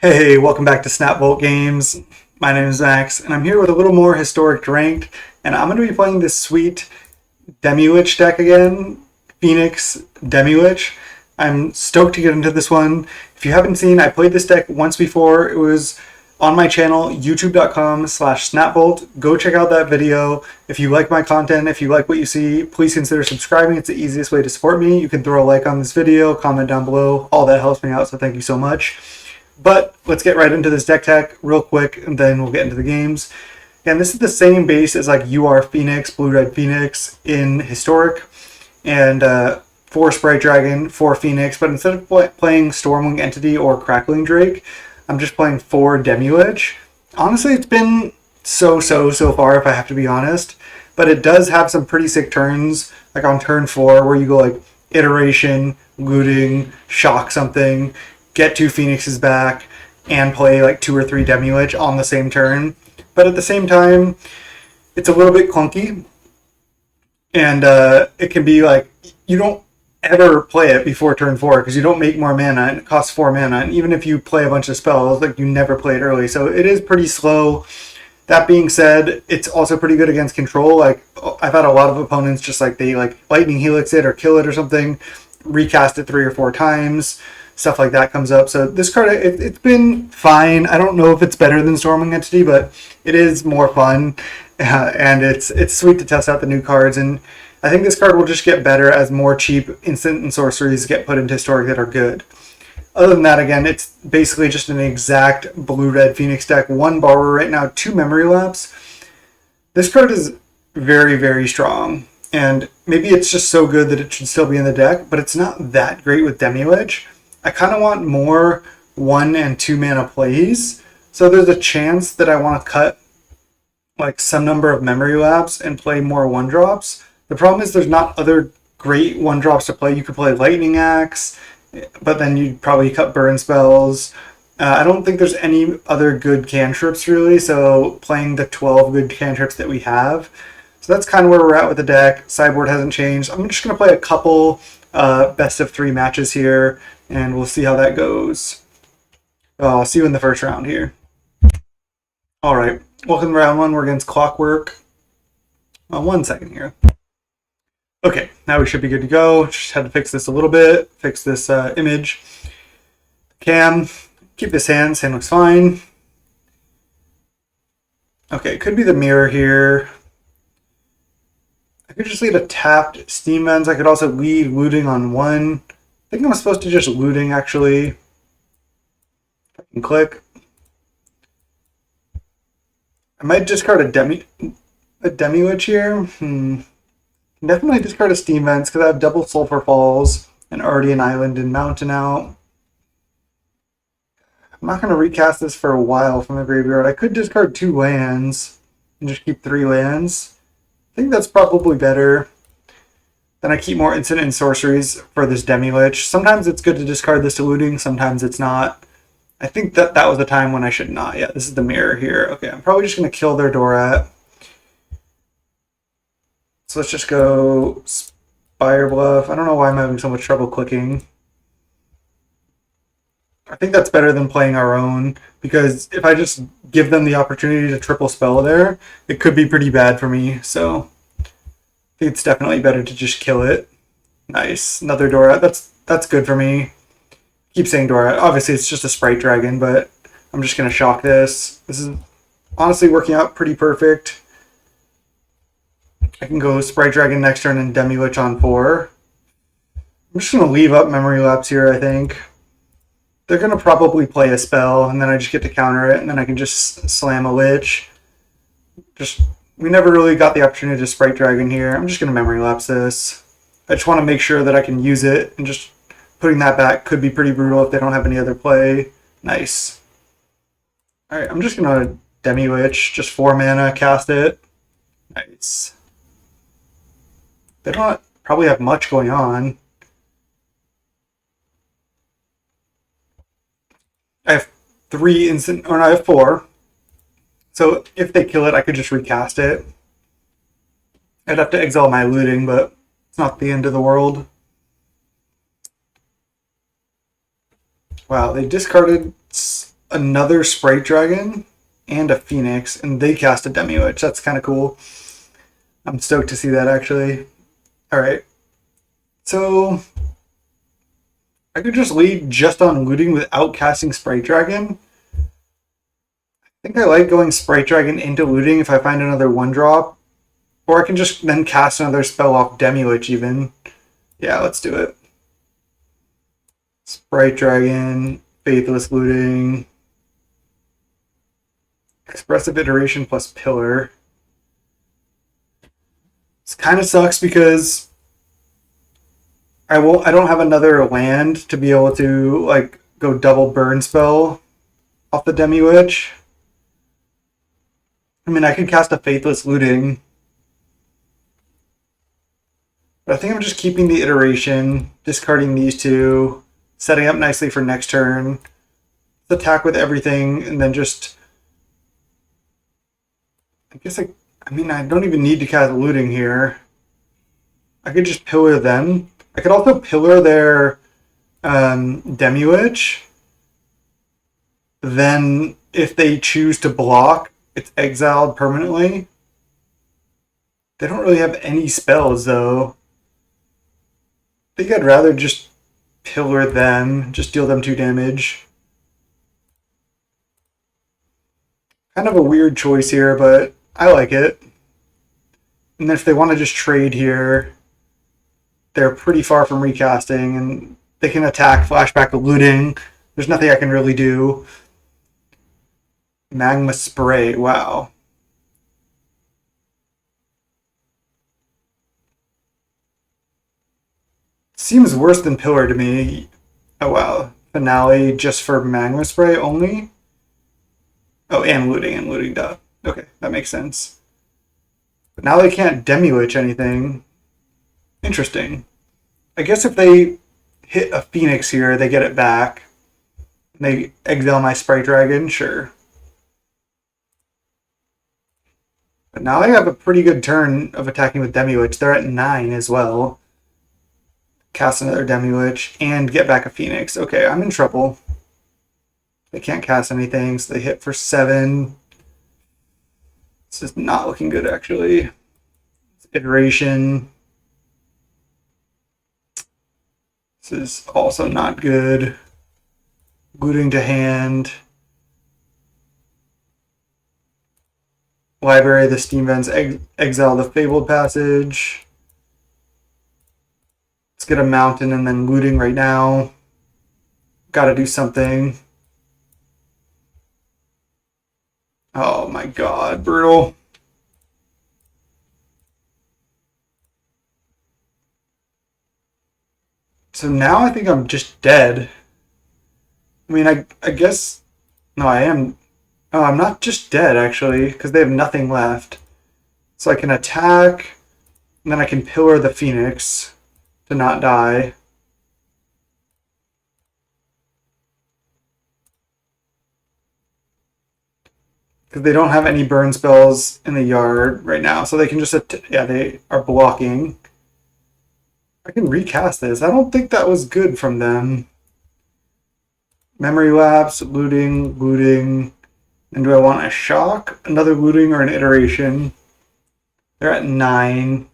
Hey, welcome back to Snapbolt Games. My name is Max, and I'm here with a little more historic ranked, and I'm going to be playing this sweet Demilich deck again, Phoenix Demilich. I'm stoked to get into this one. If you haven't seen, I played this deck once before. It was on my channel, youtube.com/snapbolt. Go check out that video. If you like my content, if you like what you see, please consider subscribing. It's the easiest way to support me. You can throw a like on this video, comment down below. All that helps me out, so thank you so much. But let's get right into this deck tech real quick, and then we'll get into the games. And this is the same base as like UR Phoenix, Blue-Red Phoenix in Historic, and 4 Sprite Dragon, 4 Phoenix, but instead of playing Stormwing Entity or Crackling Drake, I'm just playing 4 Demilich. Honestly, it's been so far, if I have to be honest, but it does have some pretty sick turns, like on turn 4, where you go like Iteration, Looting, Shock something, get 2 Phoenixes back, and play like 2 or 3 Demilich on the same turn. But at the same time, it's a little bit clunky, and it can be like, you don't ever play it before turn 4 because you don't make more mana, and it costs 4 mana, and even if you play a bunch of spells, like you never play it early, so it is pretty slow. That being said, it's also pretty good against control. Like, I've had a lot of opponents just like they like Lightning Helix it or kill it or something, recast it 3 or 4 times, stuff like that comes up. So this card, it's been fine. I don't know if it's better than Stormwing Entity, but it is more fun, and it's sweet to test out the new cards. And I think this card will just get better as more cheap instant and sorceries get put into Historic that are good. Other than that, again, it's basically just an exact Blue-Red Phoenix deck. 1 Borrower right now, 2 Memory Lapse. This card is very strong, and maybe it's just so good that it should still be in the deck, but it's not that great with Demilich. I kind of want more 1 and 2 mana plays, so there's a chance that I want to cut like some number of Memory Lapse and play more 1-drops. The problem is there's not other great 1-drops to play. You could play Lightning Axe, but then you'd probably cut burn spells. I don't think there's any other good cantrips really, so playing the 12 good cantrips that we have. So that's kind of where we're at with the deck. Sideboard hasn't changed. I'm just going to play a couple best of 3 matches here, and we'll see how that goes. I'll see you in the first round here. Alright, welcome to round 1. We're against Clockwork. 1 second here. Okay, now we should be good to go. Just had to fix this a little bit. Fix this image. Cam, keep this hand. Hand looks fine. Okay, could be the mirror here. I could just lead a tapped Steam Vents. I could also lead Looting on 1. I think I'm supposed to just Looting, actually. If I can click. I might discard a Demilich here. Definitely discard a Steam Vents because I have double Sulphur Falls and already an Island and Mountain out. I'm not going to recast this for a while from the graveyard. I could discard 2 lands and just keep 3 lands. I think that's probably better. Then I keep more instant and sorceries for this Demilich. Sometimes it's good to discard this to Looting, sometimes it's not. I think that was the time when I should not. Yeah, this is the mirror here. Okay, I'm probably just going to kill their Dorat. So let's just go Spire Bluff. I don't know why I'm having so much trouble clicking. I think that's better than playing our own, because if I just give them the opportunity to triple spell there, it could be pretty bad for me. So I think it's definitely better to just kill it. Nice. Another Dorat. That's good for me. Keep saying Dorat. Obviously, it's just a Sprite Dragon, but I'm just going to shock this. This is honestly working out pretty perfect. I can go Sprite Dragon next turn and Demilich on 4. I'm just going to leave up Memory Lapse here, I think. They're going to probably play a spell, and then I just get to counter it, and then I can just slam a Lich. We never really got the opportunity to Sprite Dragon here. I'm just going to Memory Lapse this. I just want to make sure that I can use it, and just putting that back could be pretty brutal if they don't have any other play. Nice. Alright, I'm just going to Demilich, just 4 mana, cast it. Nice. They don't probably have much going on. I have 3 instant, or no, I have 4. So if they kill it, I could just recast it. I'd have to exile my Looting, but it's not the end of the world. Wow, they discarded another Sprite Dragon and a Phoenix, and they cast a Demilich. That's kind of cool. I'm stoked to see that, actually. Alright. So, I could just lead just on looting without casting Sprite Dragon. I think I like going Sprite Dragon into looting if I find another 1-drop. Or I can just then cast another spell off Demilich even. Yeah, let's do it. Sprite Dragon, Faithless Looting, Expressive Iteration plus Pillar. This kind of sucks because I don't have another land to be able to like go double burn spell off the Demilich. I mean, I could cast a Faithless Looting, but I think I'm just keeping the Iteration, discarding these two, setting up nicely for next turn. Let's attack with everything, and then just I guess I don't even need to cast Looting here. I could just pillar them. I could also pillar their Demilich. Then, if they choose to block, it's exiled permanently. They don't really have any spells, though. I think I'd rather just pillar them, just deal them 2 damage. Kind of a weird choice here, but I like it. And if they want to just trade here, they're pretty far from recasting, and they can attack, flashback to looting. There's nothing I can really do. Magma Spray, wow. Seems worse than Pillar to me. Oh wow. Finale just for Magma Spray only? Oh, and looting, duh. Okay, that makes sense. But now they can't Demilich anything. Interesting. I guess if they hit a Phoenix here, they get it back. They exile my Sprite Dragon, sure. But now I have a pretty good turn of attacking with Demilich. They're at 9 as well. Cast another Demilich and get back a Phoenix. Okay, I'm in trouble. They can't cast anything, so they hit for 7. This is not looking good, actually. Iteration. This is also not good. Looting to hand. Library the Steam Vents, exile the Fabled Passage. Let's get a mountain and then looting right now. Gotta do something. Oh my god, brutal. So now I think I'm just dead. I mean, I guess... No, I am... Oh, I'm not just dead, actually, because they have nothing left. So I can attack, and then I can pillar the Phoenix to not die. Because they don't have any burn spells in the yard right now, so they can just... Yeah, they are blocking. I can recast this. I don't think that was good from them. Memory lapse, looting, looting... And do I want a shock, another looting, or an iteration? They're at 9.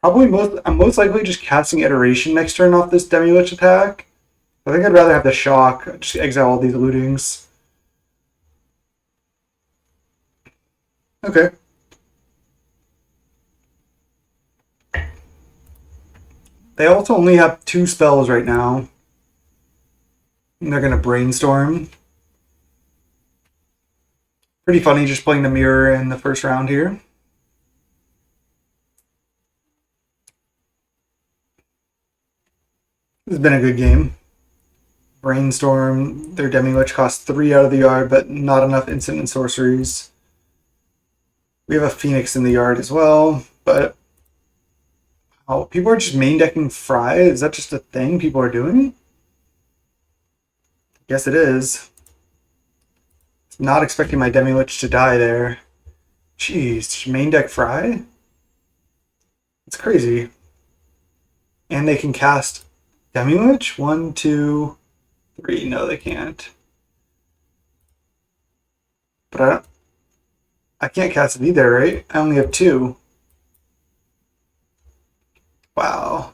I'm most likely just casting iteration next turn off this Demilich attack. I think I'd rather have the shock, just exile all these lootings. Okay. They also only have 2 spells right now. And they're going to brainstorm. Pretty funny just playing the mirror in the first round here. This has been a good game. Brainstorm, their Demilich costs 3 out of the yard, but not enough instant and sorceries. We have a Phoenix in the yard as well, but... Oh, people are just main decking Fry? Is that just a thing people are doing? Yes, it is. Not expecting my Demilich to die there. Jeez, main deck Fry? It's crazy. And they can cast Demilich? 1, 2, 3. No, they can't. But I can't cast it either, right? I only have 2. Wow.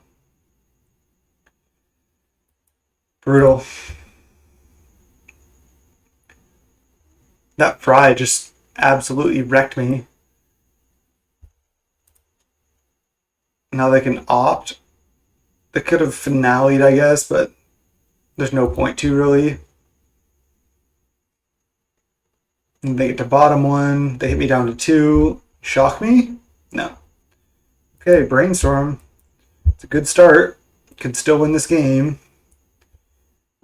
Brutal. That fry just absolutely wrecked me. Now they can opt. They could have finale'd, I guess, but there's no point to really. And they get to bottom 1. They hit me down to 2. Shock me? No. Okay, brainstorm. It's a good start. Could still win this game.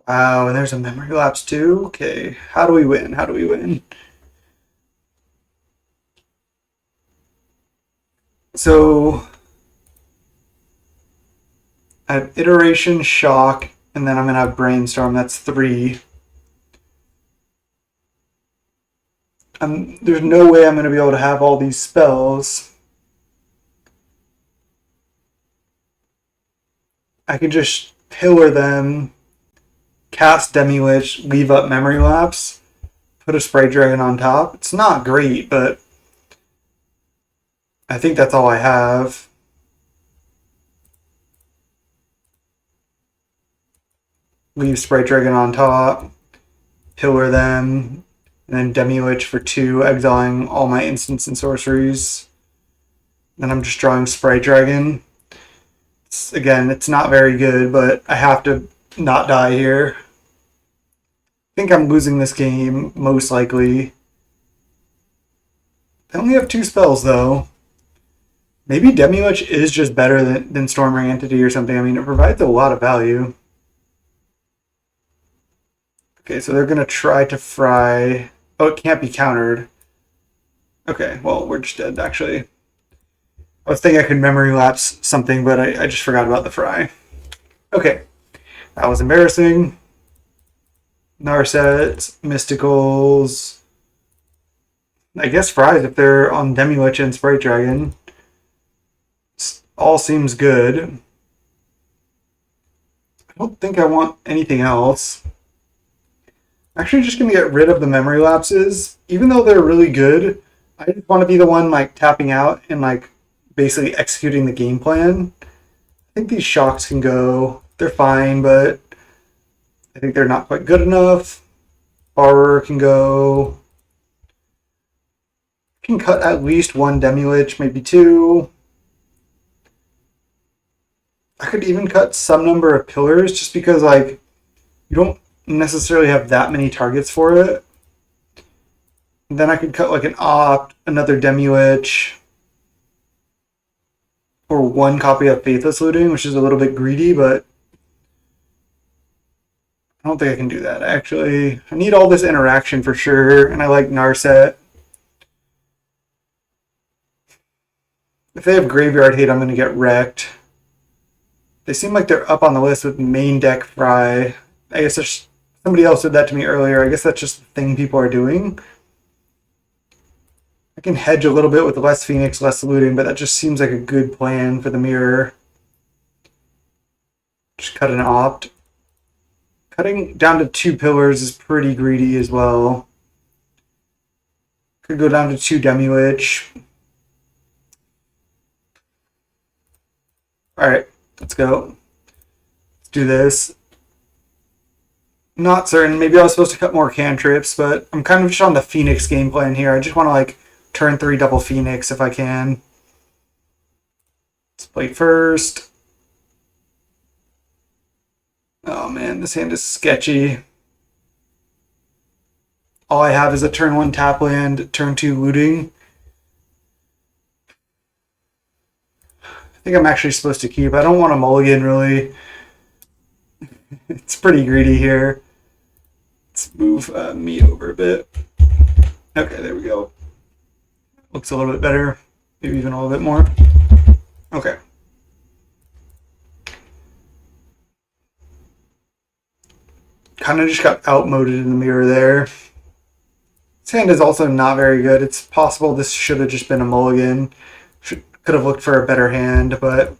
Wow, and there's a memory lapse too. Okay, how do we win? How do we win? So I have iteration, shock, and then I'm gonna have brainstorm. That's 3. There's no way I'm gonna be able to have all these spells. I can just pillar them, cast Demilich, leave up memory lapse, put a spray dragon on top. It's not great, but I think that's all I have. Leave spray dragon on top, pillar them, and then Demilich for 2, exiling all my instants and sorceries. Then I'm just drawing spray dragon. Again, it's not very good, but I have to not die here. I think I'm losing this game, most likely. I only have 2 spells, though. Maybe Demilich is just better than Stormring Entity or something. I mean, it provides a lot of value. Okay, so they're going to try to fry... Oh, it can't be countered. Okay, well, we're just dead, actually. I was thinking I could memory lapse something, but I just forgot about the fry. Okay, that was embarrassing. Narsets, Mysticals. I guess fries if they're on Demilich and Sprite Dragon. All seems good. I don't think I want anything else. I'm actually just going to get rid of the memory lapses. Even though they're really good, I just want to be the one like tapping out and like basically executing the game plan. I think these shocks can go. They're fine, but I think they're not quite good enough. Horror can go. Can cut at least 1 Demilich, maybe 2. I could even cut some number of pillars just because like you don't necessarily have that many targets for it. And then I could cut like an opt, another Demilich, or 1 copy of Faithless Looting, which is a little bit greedy, but I don't think I can do that, actually. I need all this interaction for sure, and I like Narset. If they have Graveyard Hate, I'm going to get wrecked. They seem like they're up on the list with main deck Fry. I guess there's somebody else said that to me earlier. I guess that's just the thing people are doing. I can hedge a little bit with less Phoenix, less looting, but that just seems like a good plan for the mirror. Just cut an opt. Cutting down to 2 pillars is pretty greedy as well. Could go down to 2 Demilich. Alright, let's go. Let's do this. Not certain. Maybe I was supposed to cut more cantrips, but I'm kind of just on the Phoenix game plan here. I just want to like turn 3 double Phoenix if I can. Let's play first. Oh man, this hand is sketchy. All I have is a turn 1 tap land, turn 2 looting. I think I'm actually supposed to keep. I don't want a mulligan really. It's pretty greedy here. Let's move me over a bit. Okay, there we go. Looks a little bit better. Maybe even a little bit more. Okay. Kind of just got outmoded in the mirror there. This hand is also not very good. It's possible this should have just been a mulligan. Could have looked for a better hand, but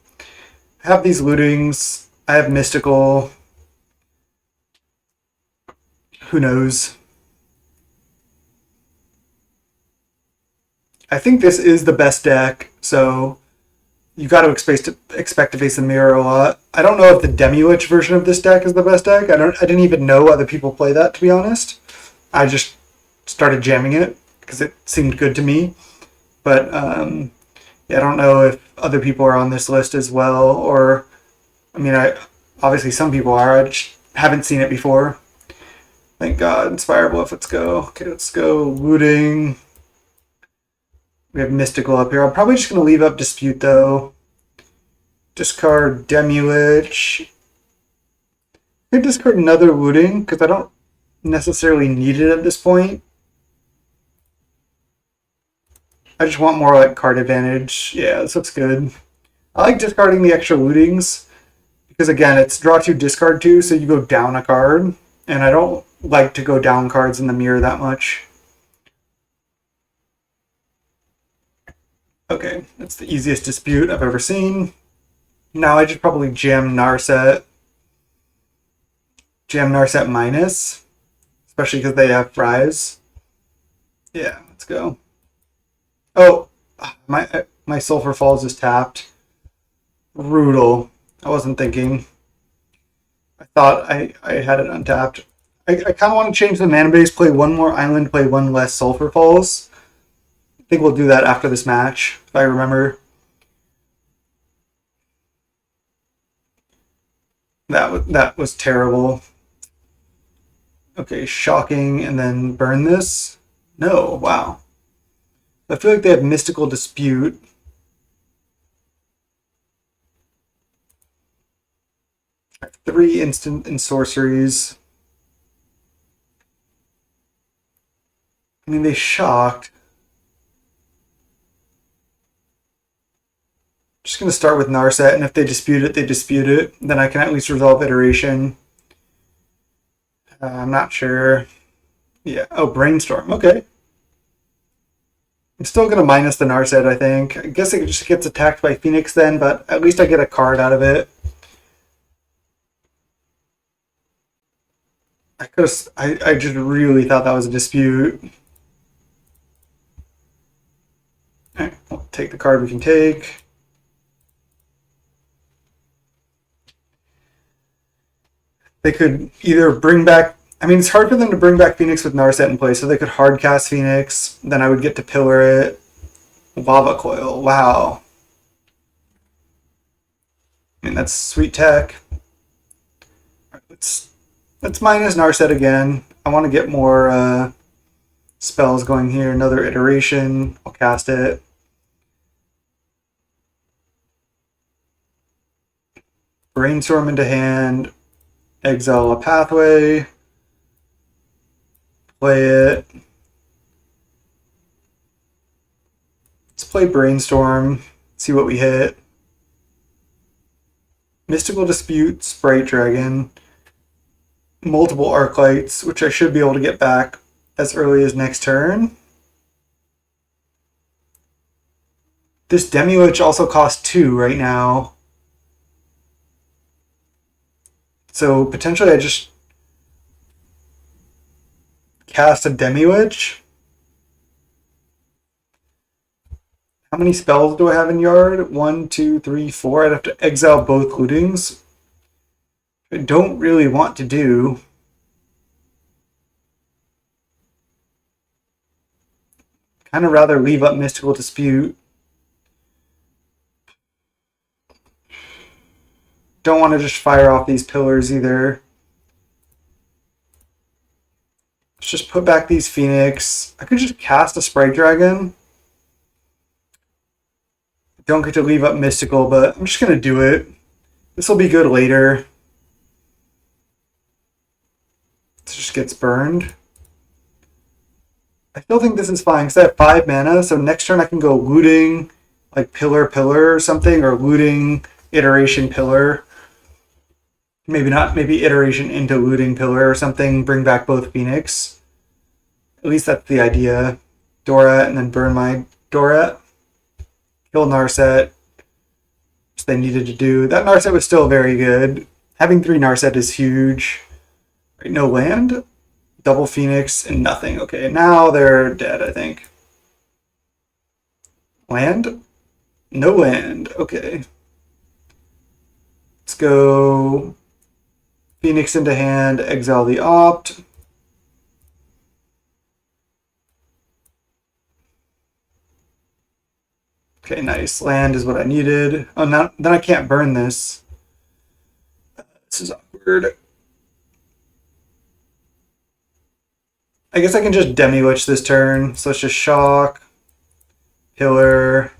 I have these lootings. I have Mystical. who knows? I think this is the best deck, so you got to expect to face the mirror a lot. I don't know if the Demilich version of this deck is the best deck. I didn't even know other people play that, to be honest. I just started jamming it because it seemed good to me. But yeah, I don't know if other people are on this list as well, or I mean, obviously some people are. I just haven't seen it before. Thank God. Inspire Bluff. Let's go. Okay, let's go. Looting. We have Mystical up here. I'm probably just going to leave up Dispute, though. Discard Demilich. I could discard another Looting, because I don't necessarily need it at this point. I just want more like card advantage. Yeah, this looks good. I like discarding the extra Lootings, because again, it's draw 2, discard 2, so you go down a card. And I don't like to go down cards in the mirror that much. Okay, that's the easiest Dispute I've ever seen. Now I just probably jam Narset. Jam Narset minus. Especially because they have Rise. Yeah, let's go. Oh, my Sulfur Falls is tapped. Brutal. I wasn't thinking. I thought I had it untapped. I kind of want to change the mana base, play one more island, play one less Sulfur Falls. I think we'll do that after this match, if I remember. That was terrible. Okay, shocking, and then burn this? No, wow. I feel like they have Mystical Dispute. I have 3 instant and sorceries. I mean, they shocked. Just going to start with Narset, and if they dispute it, they dispute it. Then I can at least resolve Iteration. I'm not sure. Yeah. Oh, Brainstorm. Okay. I'm still going to minus the Narset, I think. I guess it just gets attacked by Phoenix then, but at least I get a card out of it. I just really thought that was a dispute. Alright, we'll take the card we can take. They could either bring back... I mean, it's hard for them to bring back Phoenix with Narset in play, so they could hard cast Phoenix, then I would get to pillar it. Lava Coil, wow. I mean, that's sweet tech. Let's minus Narset again. I want to get more spells going here. Another Iteration. I'll cast it. Brainstorm into hand. Exile a Pathway. Play it. Let's play Brainstorm. See what we hit. Mystical Dispute, Sprite Dragon. Multiple Arclights, which I should be able to get back as early as next turn. This Demilich also costs 2 right now. So potentially I just cast a Demilich. How many spells do I have in yard? 1, 2, 3, 4. I'd have to exile both Lootings. I don't really want to do. Kind of rather leave up Mystical Dispute. Don't want to just fire off these pillars either. Let's just put back these Phoenix. I could just cast a Sprite Dragon. Don't get to leave up Mystical, but I'm just going to do it. This will be good later. This just gets burned. I still think this is fine because I have 5 mana, so next turn I can go looting, like pillar or something, or looting, iteration pillar. Maybe not, maybe iteration into looting pillar or something, bring back both Phoenix. At least that's the idea. Dorat, and then burn my Dorat. Kill Narset, which they needed to do. That Narset was still very good. Having 3 Narset is huge. Right, no land? double Phoenix, and nothing. Okay, now they're dead, I think. Land? No land. Okay. Let's go Phoenix into hand, exile the opt. Okay, nice. Land is what I needed. Oh, now then I can't burn this. This is awkward. I guess I can just Demilich this turn. So let's just shock, pillar,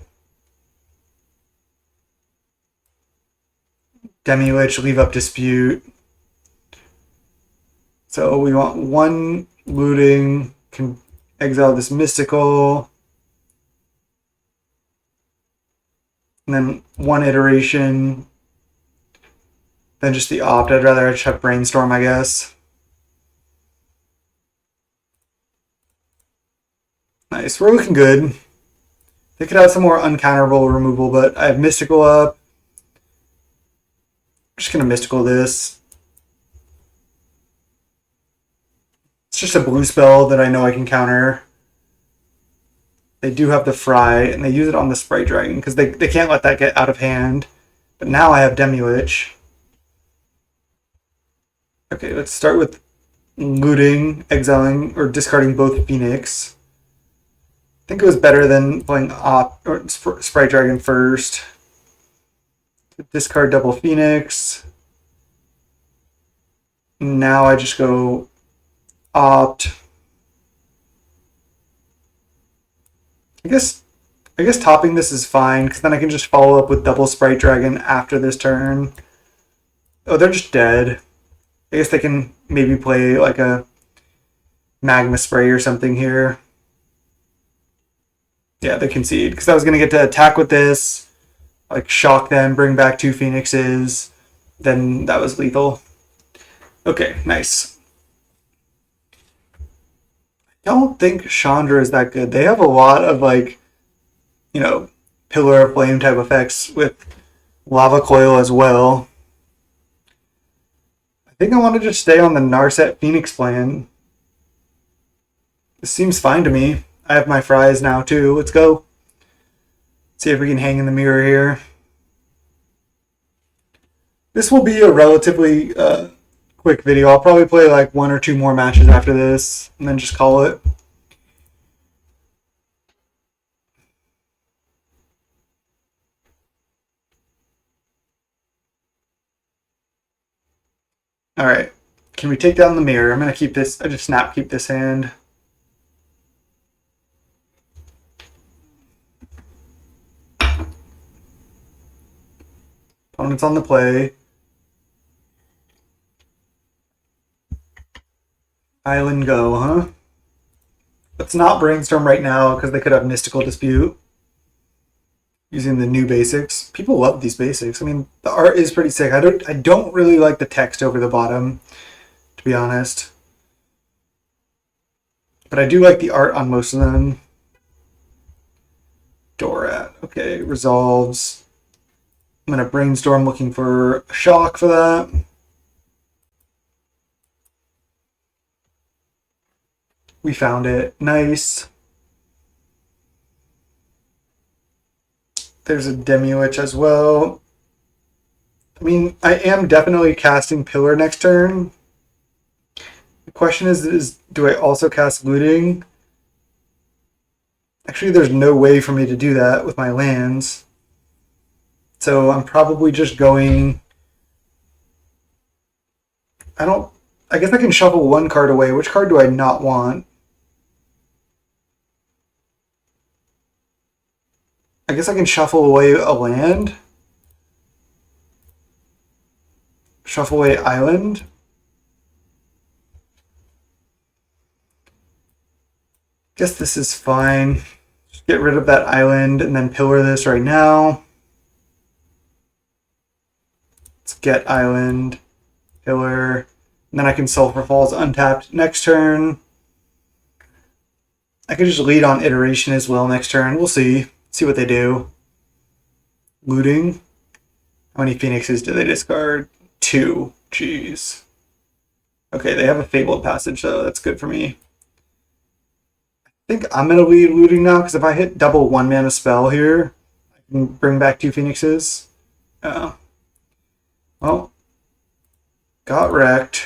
Demilich, leave up dispute. So we want one looting, can exile this mystical, and then one iteration, then just the opt. I'd rather just have brainstorm, I guess. Nice, we're looking good. They could have some more uncounterable removal, but I have mystical up. I'm just gonna mystical this. It's just a blue spell that I know I can counter. They do have the Fry, and they use it on the Sprite Dragon, because they can't let that get out of hand. But now I have Demilich. Okay, let's start with looting, exiling, or discarding both Phoenix. I think it was better than playing Sprite Dragon first. Discard double Phoenix. Now I just go opt. I guess topping this is fine, because then I can just follow up with double Sprite Dragon after this turn. Oh, they're just dead. I guess they can maybe play like a Magma Spray or something here. Yeah, they concede, because I was going to get to attack with this, like shock them, bring back two Phoenixes, then that was lethal. Okay, nice. I don't think Chandra is that good. They have a lot of, like, you know, Pillar of Flame type effects with Lava Coil as well. I think I want to just stay on the Narset Phoenix plan. This seems fine to me. I have my fries now too. Let's go. See if we can hang in the mirror here. This will be a relatively quick video. I'll probably play like one or two more matches after this and then just call it. All right. Can we take down the mirror? I'm going to keep this. I just keep this hand. Opponent's on the play. Island go, huh? Let's not brainstorm right now, because they could have Mystical Dispute. Using the new basics. People love these basics. I mean, the art is pretty sick. I don't really like the text over the bottom, to be honest. But I do like the art on most of them. Dorat. Okay, resolves. I'm going to brainstorm looking for a shock for that. We found it. Nice. There's a Demilich as well. I mean, I am definitely casting Pillar next turn. The question is do I also cast Looting? Actually, there's no way for me to do that with my lands. So I'm probably just going... I guess I can shuffle one card away. Which card do I not want? I guess I can shuffle away a land. Shuffle away island. Guess this is fine. Just get rid of that island and then pillar this right now. Let's get island, pillar, and then I can Sulphur Falls untapped next turn. I could just lead on iteration as well next turn. We'll see. See what they do. Looting. How many Phoenixes do they discard? 2. Jeez. Okay, they have a Fabled Passage, so that's good for me. I think I'm going to be looting now, because if I hit double 1-mana spell here, I can bring back 2 Phoenixes. Well, got wrecked.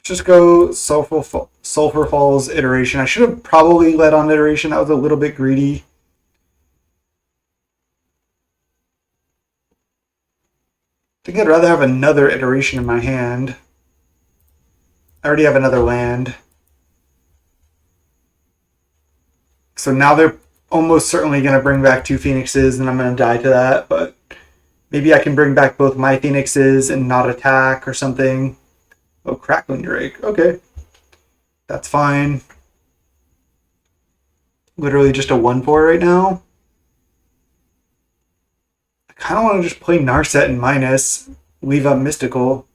Just go Sulfur Falls Iteration. I should have probably led on Iteration. That was a little bit greedy. I think I'd rather have another Iteration in my hand. I already have another land. So now they're almost certainly going to bring back 2 Phoenixes, and I'm going to die to that. But maybe I can bring back both my Phoenixes and not attack or something. Oh, Crackling Drake. Okay. That's fine. Literally just a 1/4 right now. I kind of want to just play Narset and minus. Leave up Mystical.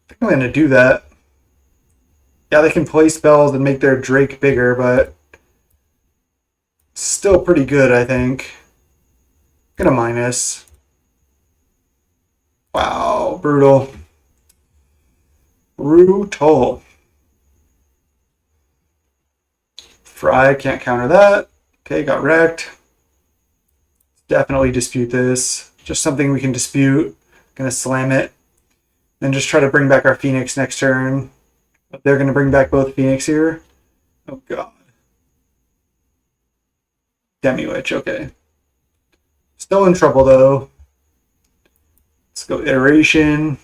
I think I'm going to do that. Yeah, they can play spells and make their Drake bigger, but still pretty good, I think. Get a minus. Wow, brutal. Brutal. Fry, can't counter that. Okay, got wrecked. Definitely dispute this. Just something we can dispute. Gonna slam it. Then just try to bring back our Phoenix next turn. They're gonna bring back both Phoenix here. Oh god. Demilich, okay. Still in trouble though. Let's go Iteration.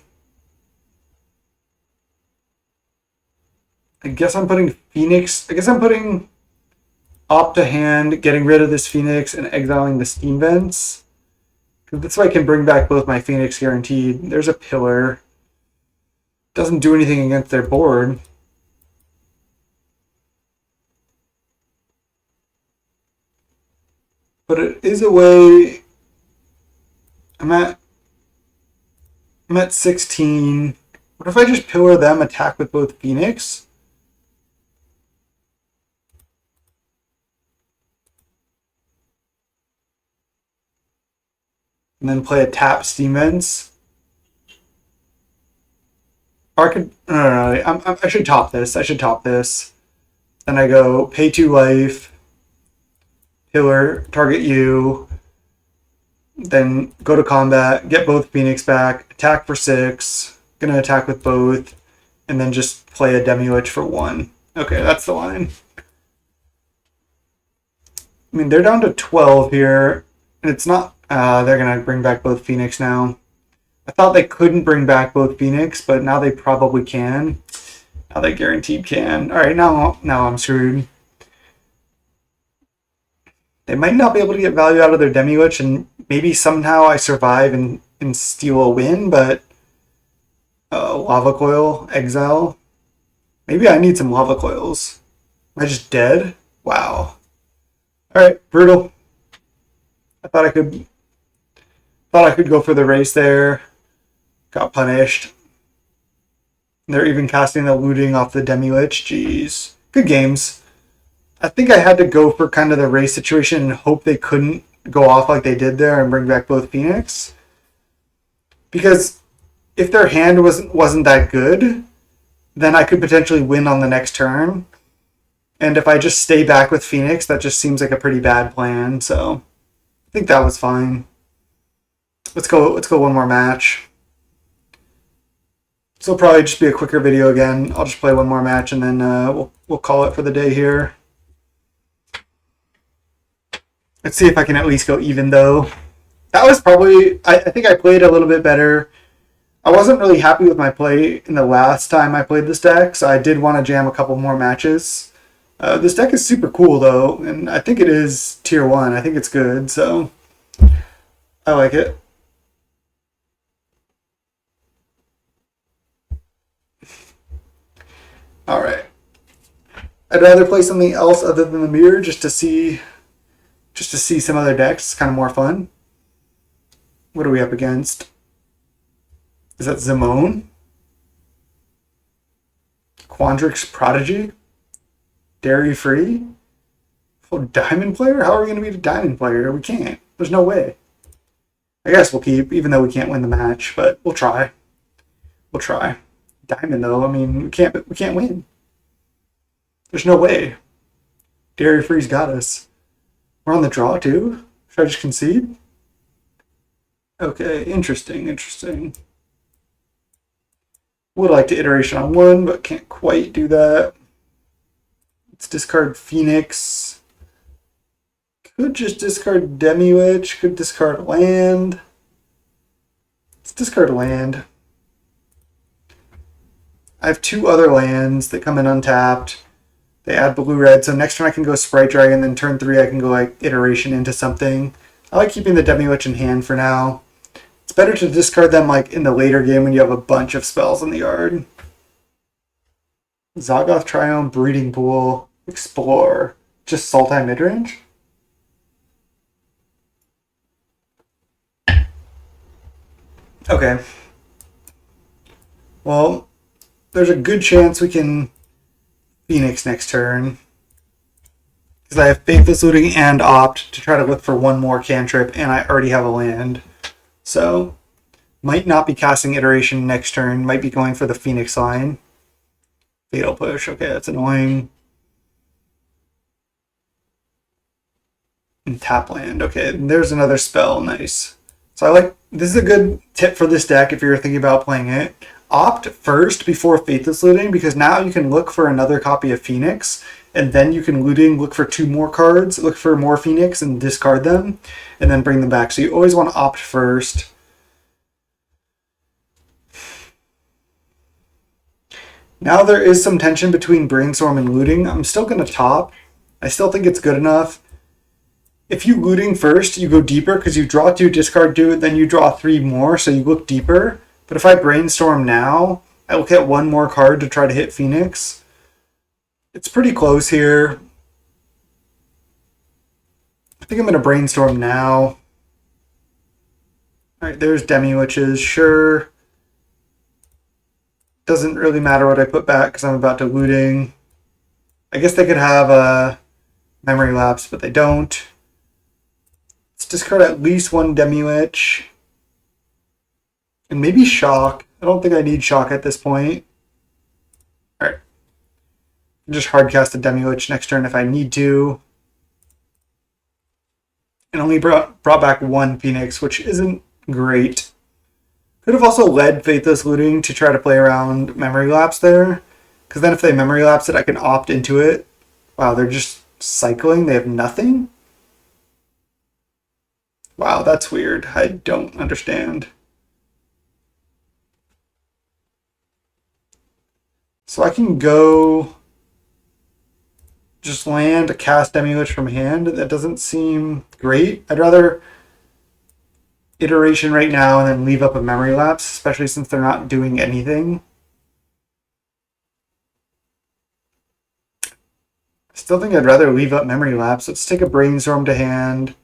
I guess I'm putting Phoenix. I guess I'm putting Opt to hand, getting rid of this Phoenix, and exiling the Steam Vents. This way I can bring back both my Phoenix guaranteed. There's a Pillar. Doesn't do anything against their board. But it is a way. I'm at 16. What if I just Pillar them, attack with both Phoenix? And then play a tap Steam Vents. Or I could. No. I should top this. I should top this. Then I go pay 2 life. Pillar, target you. Then go to combat, get both Phoenix back, attack for 6. Gonna attack with both. And then just play a Demilich for 1. Okay, that's the line. I mean, they're down to 12 here. And it's not. They're going to bring back both Phoenix now. I thought they couldn't bring back both Phoenix, but now they probably can. Now they guaranteed can. Alright, now I'm screwed. They might not be able to get value out of their Demilich, and maybe somehow I survive and steal a win, but Lava Coil, exile. Maybe I need some Lava Coils. Am I just dead? Wow. Alright, brutal. I thought I could go for the race there. Got punished. They're even casting the looting off the Demilich. Jeez. Good games. I think I had to go for kind of the race situation and hope they couldn't go off like they did there and bring back both Phoenix. Because if their hand wasn't that good, then I could potentially win on the next turn. And if I just stay back with Phoenix, that just seems like a pretty bad plan. So I think that was fine. Let's go one more match. This will probably just be a quicker video again. I'll just play one more match and then we'll call it for the day here. Let's see if I can at least go even though. That was probably, I think I played a little bit better. I wasn't really happy with my play in the last time I played this deck, so I did want to jam a couple more matches. This deck is super cool though, and I think it is tier 1. I think it's good, so I like it. Alright. I'd rather play something else other than the mirror just to see some other decks. It's kind of more fun. What are we up against? Is that Zimone? Quandrix Prodigy? Dairy Free? Oh, Diamond player? How are we going to beat a Diamond player? We can't. There's no way. I guess we'll keep, even though we can't win the match, but we'll try. We'll try. Diamond though, I mean, we can't win. There's no way. Dairy Free's got us. We're on the draw too? Should I just concede? Okay, interesting. Would like to iteration on one, but can't quite do that. Let's discard Phoenix. Could just discard Demilich. Could discard land. Let's discard land. I have two other lands that come in untapped. They add blue-red, so next turn I can go Sprite Dragon, then turn 3 I can go like iteration into something. I like keeping the Demilich in hand for now. It's better to discard them like in the later game when you have a bunch of spells in the yard. Zagoth Triome, Breeding Pool, Explore. Just Sultai midrange? Okay. Well, there's a good chance we can Phoenix next turn. Because I have Faithless Looting and Opt to try to look for one more cantrip, and I already have a land. So, might not be casting Iteration next turn, might be going for the Phoenix line. Fatal Push, okay, that's annoying. And tap land, okay, there's another spell, nice. So I like, this is a good tip for this deck if you're thinking about playing it. Opt first before Faithless Looting, because now you can look for another copy of Phoenix, and then you can look for two more cards, look for more Phoenix and discard them, and then bring them back. So you always want to opt first. Now there is some tension between Brainstorm and Looting. I'm still going to top. I still think it's good enough. If you Looting first, you go deeper because you draw 2, discard 2, then you draw 3 more, so you look deeper. But if I Brainstorm now, I look at one more card to try to hit Phoenix. It's pretty close here. I think I'm going to Brainstorm now. Alright, there's Demiwitches, sure. Doesn't really matter what I put back because I'm about to Looting. I guess they could have a Memory Lapse, but they don't. Let's discard at least one Demilich. And maybe Shock. I don't think I need Shock at this point. Alright. Just hardcast a Demilich next turn if I need to. And only brought back one Phoenix, which isn't great. Could have also led Faithless Looting to try to play around Memory Lapse there. Because then if they Memory Lapse it, I can opt into it. Wow, they're just cycling. They have nothing? Wow, that's weird. I don't understand. So I can go just land a cast Demilich from hand. That doesn't seem great. I'd rather iteration right now and then leave up a Memory Lapse, especially since they're not doing anything. I still think I'd rather leave up Memory Lapse. Let's take a Brainstorm to hand.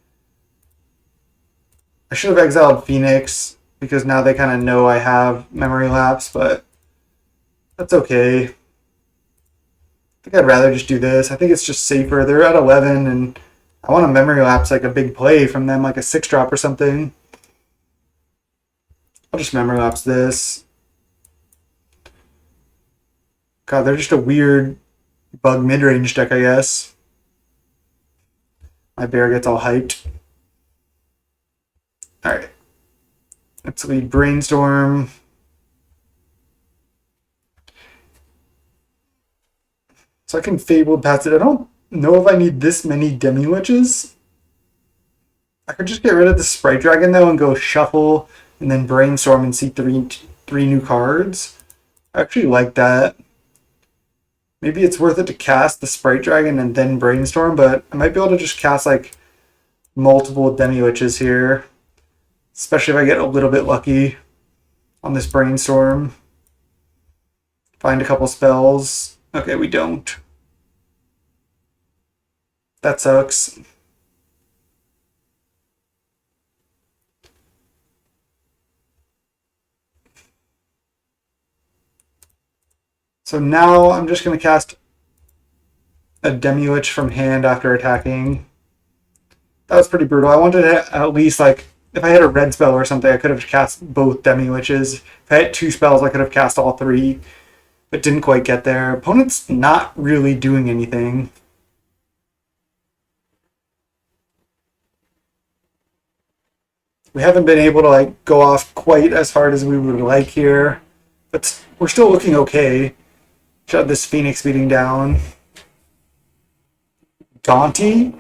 I should have exiled Phoenix because now they kind of know I have Memory Lapse, but that's okay. I think I'd rather just do this. I think it's just safer. They're at 11, and I want a Memory Lapse, like a big play from them, like a 6-drop or something. I'll just Memory Lapse this. God, they're just a weird bug mid-range deck, I guess. My bear gets all hyped. Alright. Let's lead Brainstorm. So I can Fabled past it. I don't know if I need this many Demiwitches. I could just get rid of the Sprite Dragon though and go Shuffle and then Brainstorm and see three new cards. I actually like that. Maybe it's worth it to cast the Sprite Dragon and then Brainstorm, but I might be able to just cast like multiple Demiwitches here. Especially if I get a little bit lucky on this Brainstorm. Find a couple spells. Okay, we don't. That sucks. So now I'm just going to cast a Demilich from hand after attacking. That was pretty brutal. I wanted to at least like if I had a red spell or something, I could have cast both Demiwiches. If I had two spells, I could have cast all three, but didn't quite get there. Opponent's not really doing anything. We haven't been able to like go off quite as hard as we would like here, but we're still looking okay. Shut this Phoenix beating down. Gaunty?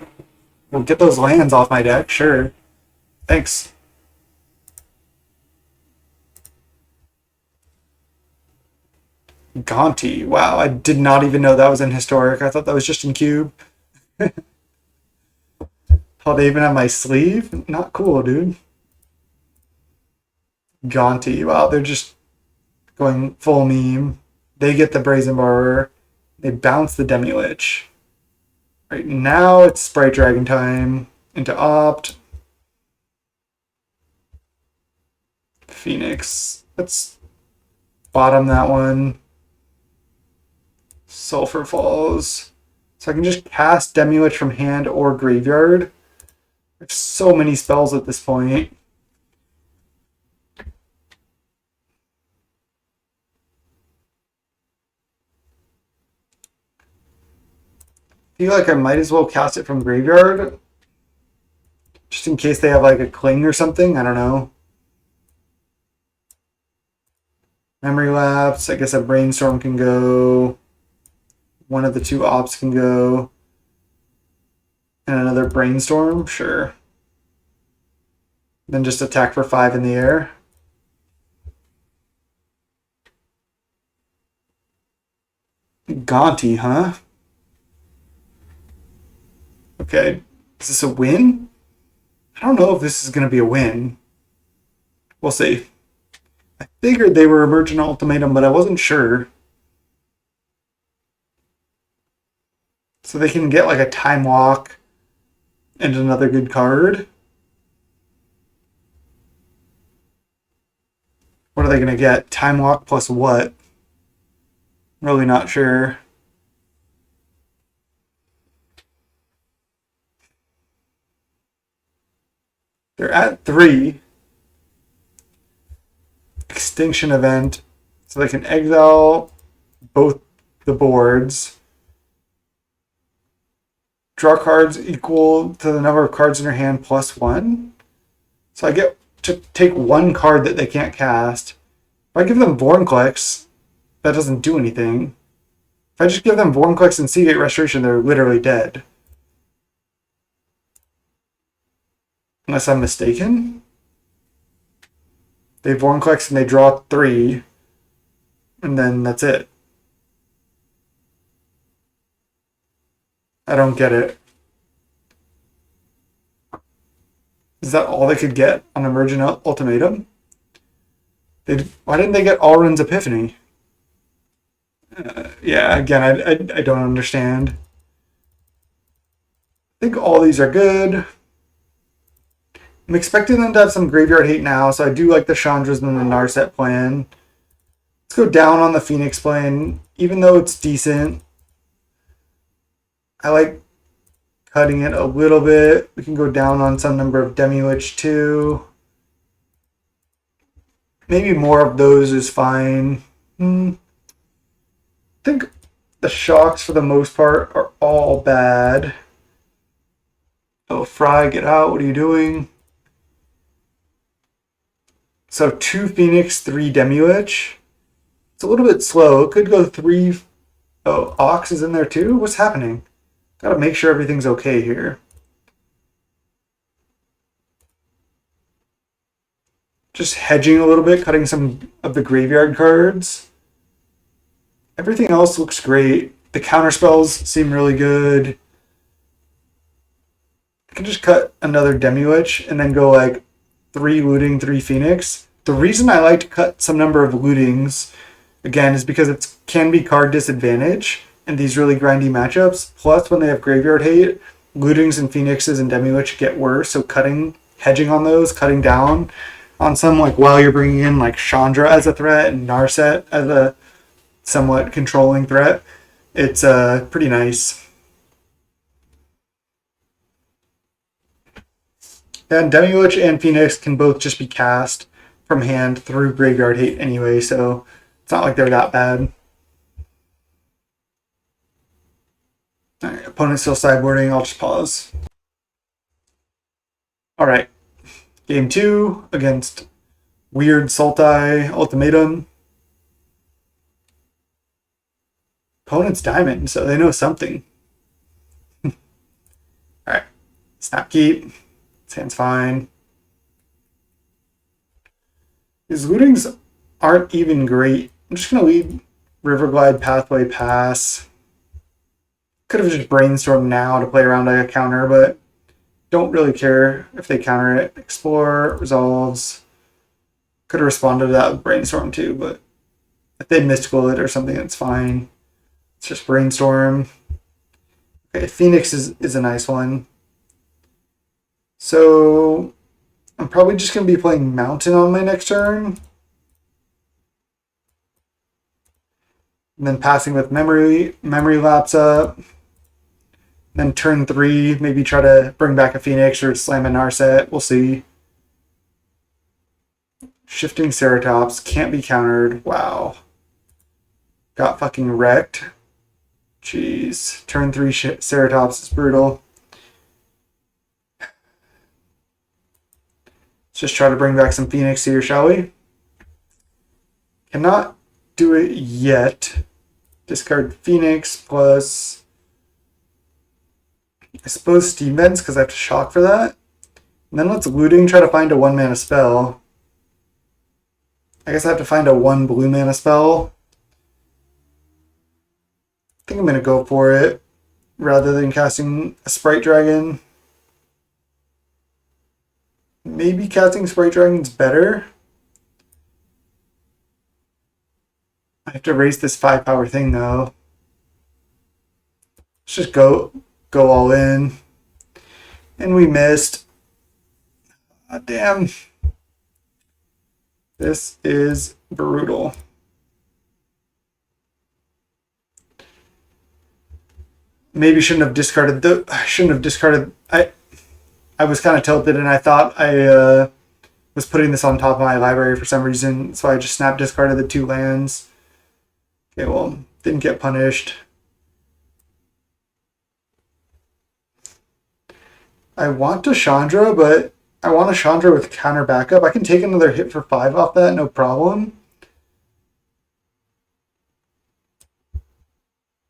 We'll get those lands off my deck, sure. Thanks. Gaunty. Wow, I did not even know that was in Historic. I thought that was just in Cube. Oh, they even have my sleeve? Not cool, dude. Gaunty. Wow, they're just going full meme. They get the Brazen Borrower. They bounce the Demilich. Right now it's Sprite Dragon time. Into Opt. Phoenix. Let's bottom that one. Sulfur Falls. So I can just cast Demilich from hand or graveyard. There's so many spells at this point. I feel like I might as well cast it from graveyard. Just in case they have like a cling or something. I don't know. Memory Lapse. I guess a Brainstorm can go. One of the two ops can go. And another Brainstorm, sure. Then just attack for 5 in the air. Gaunty, huh? Okay, is this a win? I don't know if this is going to be a win. We'll see. I figured they were Emergent Ultimatum, but I wasn't sure. So they can get like a Time Walk and another good card. What are they going to get? Time Walk plus what? Really not sure. They're at 3. Extinction event. So they can exile both the boards. Draw cards equal to the number of cards in your hand plus 1. So I get to take one card that they can't cast. If I give them Vorinclex, that doesn't do anything. If I just give them Vorinclex and Seagate Restoration, they're literally dead. Unless I'm mistaken. They Vorinclex and they draw 3. And then that's it. I don't get it. Is that all they could get on Emergent Ultimatum? Why didn't they get Alrund's Epiphany? Yeah, again, I don't understand. I think all these are good. I'm expecting them to have some graveyard hate now, so I do like the Chandras and the Narset plan. Let's go down on the Phoenix plan. Even though it's decent, I like cutting it a little bit. We can go down on some number of Demilich too. Maybe more of those is fine. I think the shocks for the most part are all bad. Oh, Fry, get out. What are you doing? So 2 Phoenix, 3 Demilich. It's a little bit slow. It could go 3. Oh, Ox is in there too? What's happening? Gotta make sure everything's okay here. Just hedging a little bit, cutting some of the graveyard cards. Everything else looks great. The counterspells seem really good. I can just cut another Demilich and then go like 3 looting, 3 Phoenix. The reason I like to cut some number of lootings, again, is because it can be card disadvantage in these really grindy matchups. Plus, when they have graveyard hate, lootings and Phoenixes and Demilich get worse. So hedging on those, cutting down on some, like while you're bringing in like Chandra as a threat and Narset as a somewhat controlling threat, it's pretty nice. And Demilich and Phoenix can both just be cast from hand through Graveyard Hate anyway, so it's not like they're that bad. Alright, opponent's still sideboarding, I'll just pause. Alright, game 2 against Weird Sultai Ultimatum. Opponent's Diamond, so they know something. Alright, snap keep. This hand's fine. His lootings aren't even great. I'm just going to lead Riverglide, Pathway, Pass. Could have just brainstormed now to play around like a counter, but don't really care if they counter it. Explore, Resolves. Could have responded to that with Brainstorm too, but if they mystical it or something, it's fine. It's just Brainstorm. Okay, Phoenix is a nice one. So I'm probably just going to be playing Mountain on my next turn. And then passing with Memory Lapse up. Then turn 3, maybe try to bring back a Phoenix or slam a Narset. We'll see. Shifting Ceratops, can't be countered. Wow. Got fucking wrecked. Jeez. Turn 3 Ceratops is brutal. Let's just try to bring back some Phoenix here, shall we? Cannot do it yet. Discard Phoenix plus, I suppose, Steam Vents because I have to shock for that. And then let's looting try to find a 1-mana spell. I guess I have to find a 1 blue mana spell. I think I'm going to go for it rather than casting a Sprite Dragon. Maybe casting Sprite Dragon's better. I have to raise this 5-power thing though. Let's just go all in. And we missed. Ah, damn. This is brutal. Maybe shouldn't have discarded I was kind of tilted and I thought I was putting this on top of my library for some reason, so I just snap discarded the 2 lands. Okay, well, didn't get punished. I want a Chandra, but I want a Chandra with counter backup. I can take another hit for 5 off that, no problem.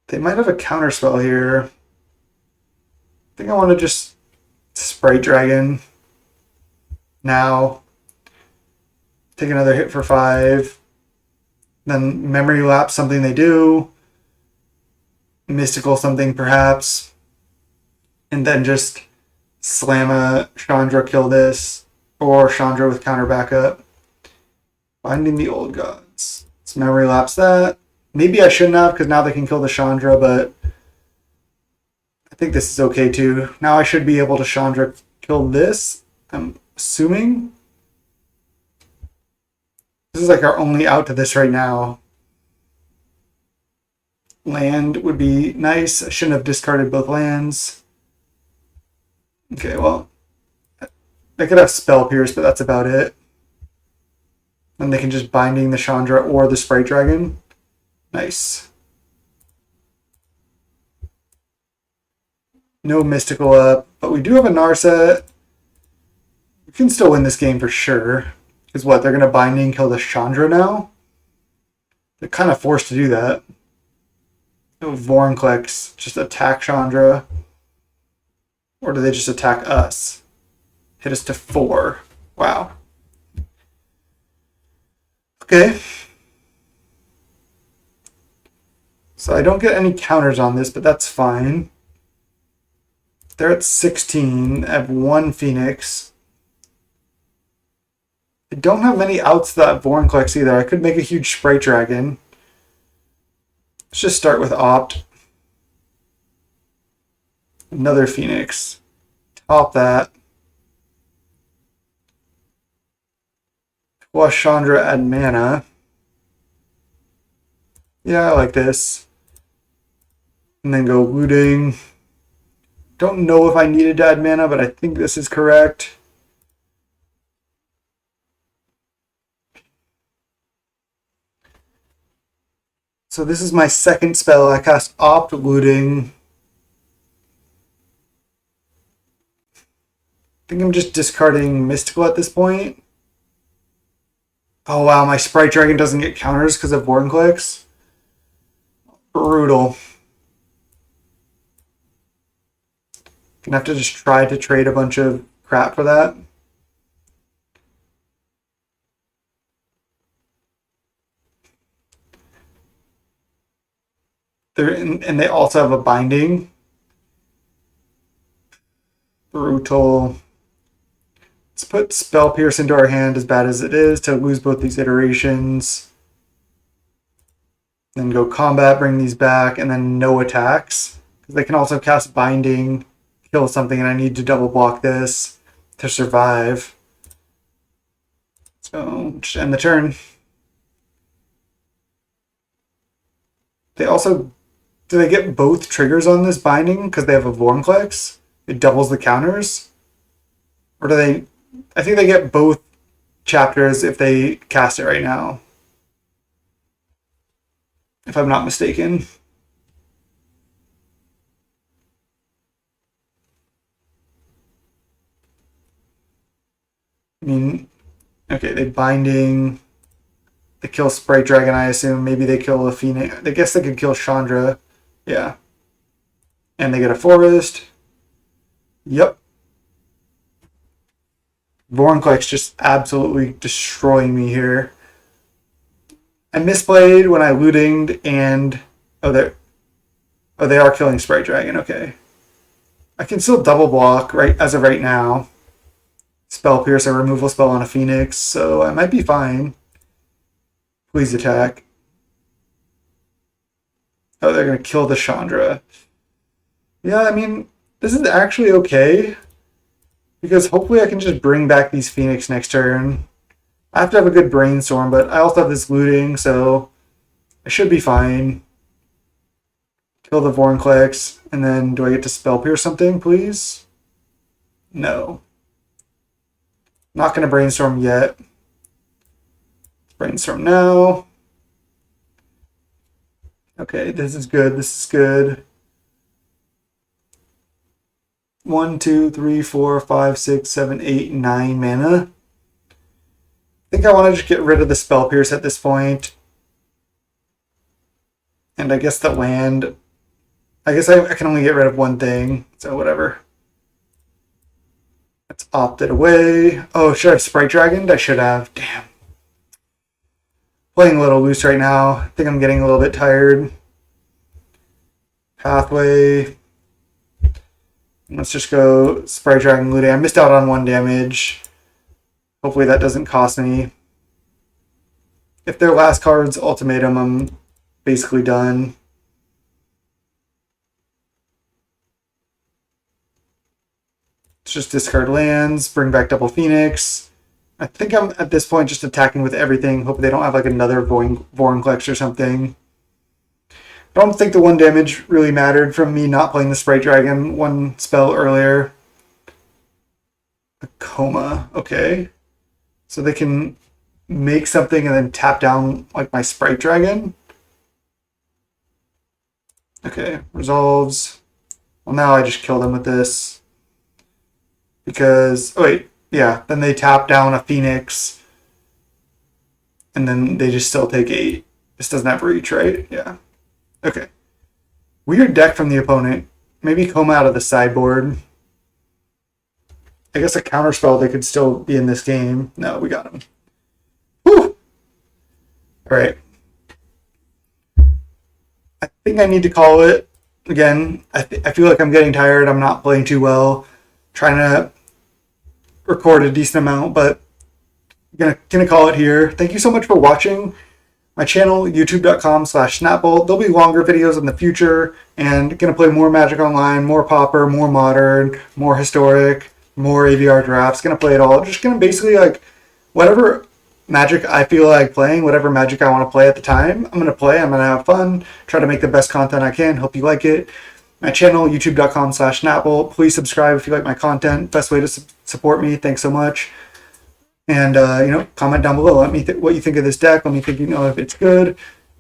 They might have a counter spell here. I think I want to just Sprite Dragon now. Take another hit for 5. Then Memory Lapse, something they do. Mystical something perhaps. And then just slam a Chandra, kill this. Or Chandra with counter backup. Binding the Old Gods. Let's Memory Lapse that. Maybe I shouldn't have because now they can kill the Chandra, but I think this is okay too. Now I should be able to Chandra kill this, I'm assuming. This is like our only out to this right now. Land would be nice. I shouldn't have discarded both lands. Okay, well, I could have Spell Pierce, but that's about it. And they can just Binding the Chandra or the Sprite Dragon. Nice. No Mystical up, but we do have a Narset. We can still win this game for sure. Because what, they're going to Binding kill the Chandra now? They're kind of forced to do that. No Vorinclex, just attack Chandra. Or do they just attack us? Hit us to 4. Wow. Okay. So I don't get any counters on this, but that's fine. They're at 16. I have 1 Phoenix. I don't have many outs to that Vorinclex either. I could make a huge Sprite Dragon. Let's just start with Opt. Another Phoenix. Top that. Flush Chandra, add mana. Yeah, I like this. And then go looting. Don't know if I needed to add mana, but I think this is correct. So this is my second spell. I cast Opt Looting. I think I'm just discarding Mystical at this point. Oh wow, my Sprite Dragon doesn't get counters because of Vorinclex. Brutal. Gonna have to just try to trade a bunch of crap for that. And they also have a binding. Brutal. Let's put Spell Pierce into our hand, as bad as it is, to lose both these iterations. Then go combat, bring these back, and then no attacks. Because they can also cast Binding, kill something, and I need to double block this to survive. So just end the turn. They also, do they get both triggers on this Binding because they have a Vorinclex? It doubles the counters? Or do they, I think they get both chapters if they cast it right now, if I'm not mistaken. I mean, okay, they Binding, they kill Sprite Dragon, I assume. Maybe they kill a Phoenix. I guess they could kill Chandra. Yeah. And they get a Forest. Yep. Vorinclex just absolutely destroying me here. I misplayed when I lootinged and... Oh, they are killing Sprite Dragon. Okay. I can still double block right as of right now. Spell Pierce, a removal spell on a Phoenix, so I might be fine. Please attack. Oh, they're going to kill the Chandra. Yeah, I mean, this is actually okay. Because hopefully I can just bring back these Phoenix next turn. I have to have a good brainstorm, but I also have this looting, so I should be fine. Kill the Vorinclex, and then do I get to Spell Pierce something, please? No. Not going to brainstorm yet. Brainstorm now. Okay, this is good. This is good. 1, 2, 3, 4, 5, 6, 7, 8, 9 mana. I think I want to just get rid of the Spell Pierce at this point. And I guess the land... I guess I can only get rid of one thing, so whatever. Let's opt it away. Oh, should I have Sprite Dragoned? I should have. Damn. Playing a little loose right now. I think I'm getting a little bit tired. Pathway. Let's just go Sprite Dragon looting. I missed out on 1 damage. Hopefully that doesn't cost me. If their last card's Ultimatum, I'm basically done. Let's just discard lands, bring back double Phoenix. I think I'm at this point just attacking with everything. Hope they don't have like another Vorinclex or something. I don't think the 1 damage really mattered from me not playing the Sprite Dragon 1 spell earlier. A Coma, okay. So they can make something and then tap down like my Sprite Dragon. Okay, resolves. Well, now I just kill them with this. Because, oh wait, yeah, then they tap down a Phoenix. And then they just still take 8. This doesn't have reach, right? Yeah. Okay. Weird deck from the opponent. Maybe Coma out of the sideboard. I guess a counterspell, they could still be in this game. No, we got him. Whew! Alright. I think I need to call it. Again, I feel like I'm getting tired. I'm not playing too well. Trying to record a decent amount, but gonna call it here. Thank you so much for watching my channel, youtube.com/snapbolt. There'll be longer videos in the future, and gonna play more Magic Online, more Pauper, more Modern, more Historic, more AVR drafts. Gonna play it all. Just gonna basically like whatever Magic I feel like playing, whatever Magic I want to play at the time, I'm gonna play. I'm gonna have fun, try to make the best content I can. Hope you like it. My channel, youtube.com/snapbolt. Please subscribe if you like my content. Best way to support me. Thanks so much. And, comment down below. Let me what you think of this deck. Let me think, if it's good.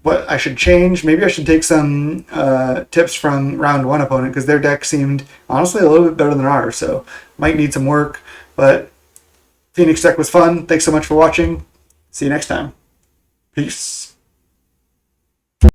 what I should change. Maybe I should take some tips from round one opponent, because their deck seemed honestly a little bit better than ours, so might need some work. But Phoenix deck was fun. Thanks so much for watching. See you next time. Peace.